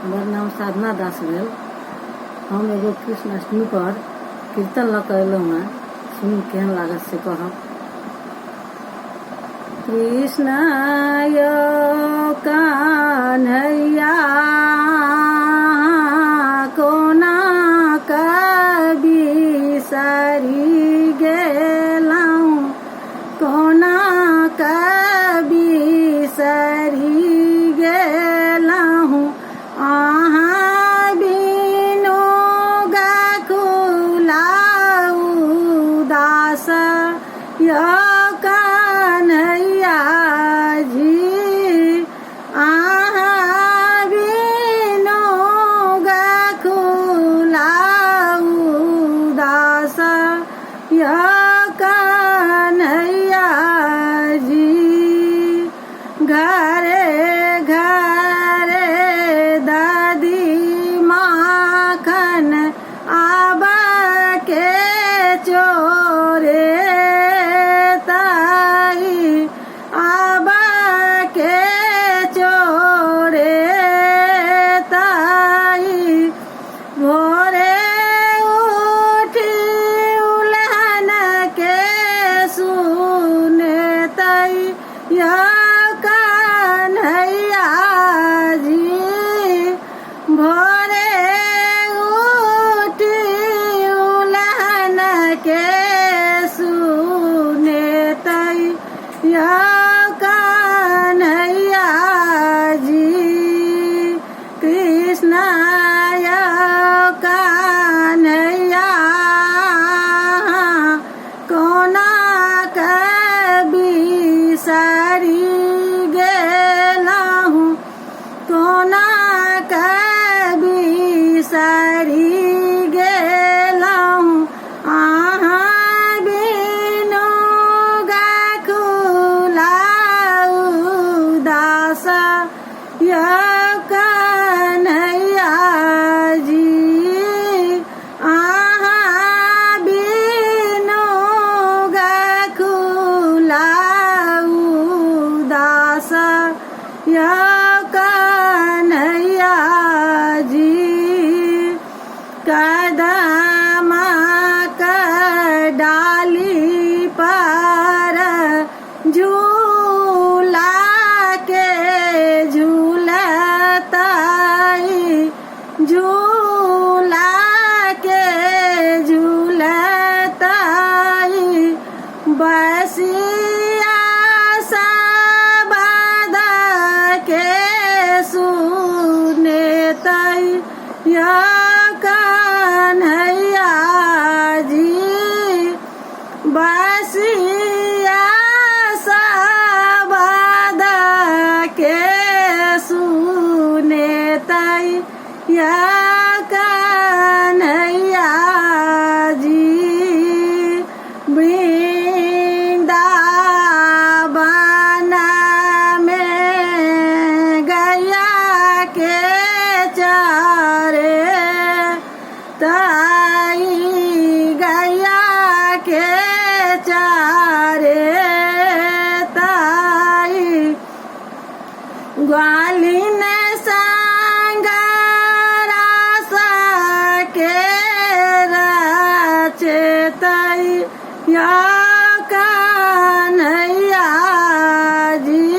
हमार नाम साधना दास भेल। हम एगो कृष्णाष्टमी पर कीर्तन ल के अयलहुँ हैं। सुनी केहन लागत से कहब। कृष्णाय कान्हैया कोना कबी सरी गेलहुँ, कोना कबी सरी गेलहुँ। अहाँ बिनु गकुला उदास यो कान्हैया जी। अहाँ बिनु गकुला उदास यो कान्हैया जी। घरे घरे दादी माखन आबा के चोरे ताई, आबा के चोरे ताई। भोरे उठी उल्हन के सुने ताई या कान्हैया जी। भोरे उठी उल्हन के सुने ताई या कान्हैया जी। कृष्णाय कान्हैया कोना कबी सरी गेलहुँ, कोना कबी सरी गेलहुँ। अहाँ बिनु गकुला उदास यो कान्हैया जी। अहाँ बिनु गकुला उदास यो कान्हैया जी। कदमा का डाली पर झूला के झूलताई, झूला के झूलताई। बसिया सबद के सुने ताई या कान्हैया जी। बसिया सबद के सुने ताई या कान्हैया जी। वृंदावन में गैया के चारे ताई, गैया के चारे ताई। ग्वालिन संग रास के रचेतई या कान्हैया जी।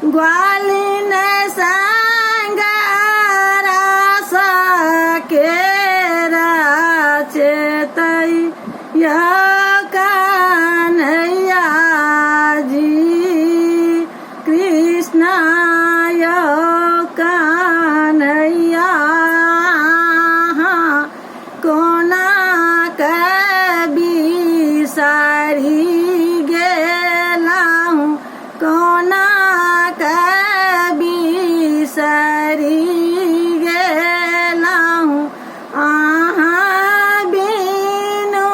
ग्वालिन संग रास के रचेतई या कान्हैया जी। कृष्णाय कान्हैया कोना कबी सरी गेलहुँ, कोना कबी सरी गेलहुँ। अहाँ बिनु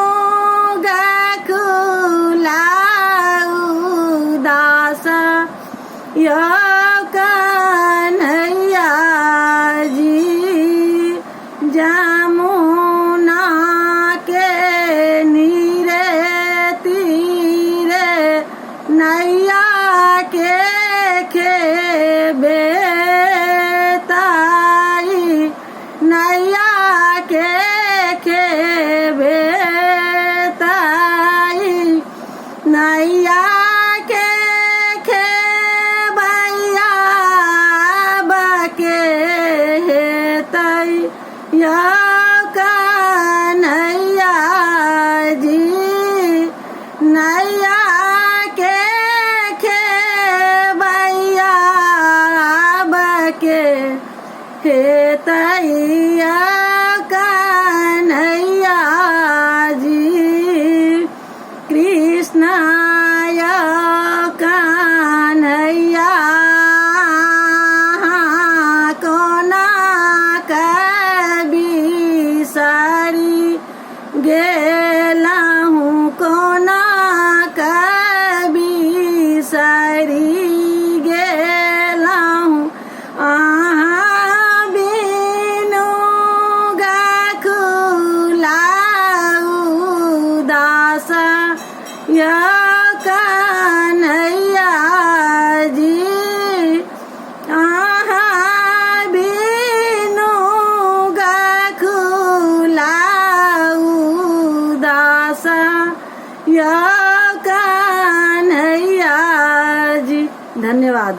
या कन्हैया जी नैया के खेबैया बके हे तैया कन्हैया जी कृष्ण या कन्हैया कोना कभी सारी गेला हूँ कोना कभी सारी गेला हूँ बिनु गाखुलाऊ दासा या कन्हैया जी बिनु गाखुलाऊ दासा या कन्हैया जी। धन्यवाद।